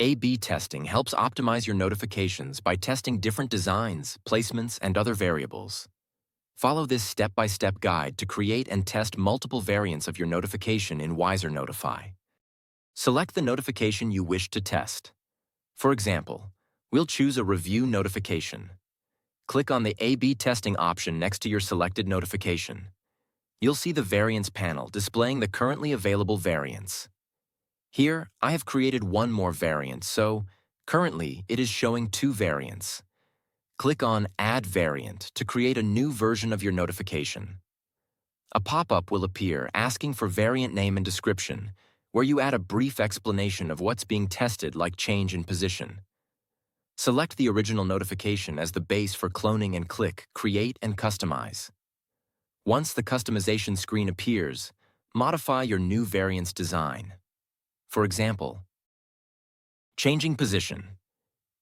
A/B testing helps optimize your notifications by testing different designs, placements, and other variables. Follow this step-by-step guide to create and test multiple variants of your notification in Wisernotify. Select the notification you wish to test. For example, we'll choose a review notification. Click on the A/B testing option next to your selected notification. You'll see the variants panel displaying the currently available variants. Here, I have created one more variant, so currently it is showing 2 variants. Click on Add Variant to create a new version of your notification. A pop-up will appear asking for variant name and description, where you add a brief explanation of what's being tested, like change in position. Select the original notification as the base for cloning and click Create and Customize. Once the customization screen appears, modify your new variant's design. For example, changing position.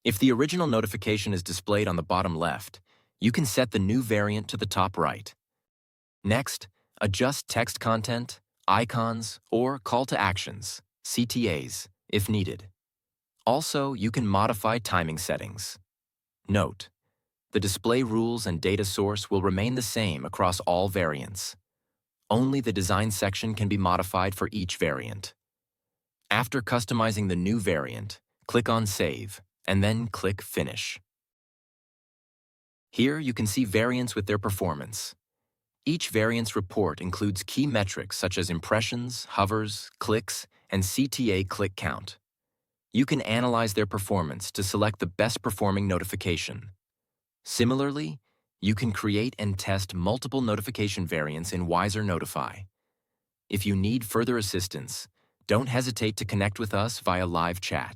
If the original notification is displayed on the bottom left, you can set the new variant to the top right. Next, adjust text content, icons, or call to actions, CTAs, if needed. Also, you can modify timing settings. Note: the display rules and data source will remain the same across all variants. Only the design section can be modified for each variant. After customizing the new variant, click on Save, and then click Finish. Here you can see variants with their performance. Each variant's report includes key metrics such as impressions, hovers, clicks, and CTA click count. You can analyze their performance to select the best performing notification. Similarly, you can create and test multiple notification variants in Wisernotify. If you need further assistance, don't hesitate to connect with us via live chat.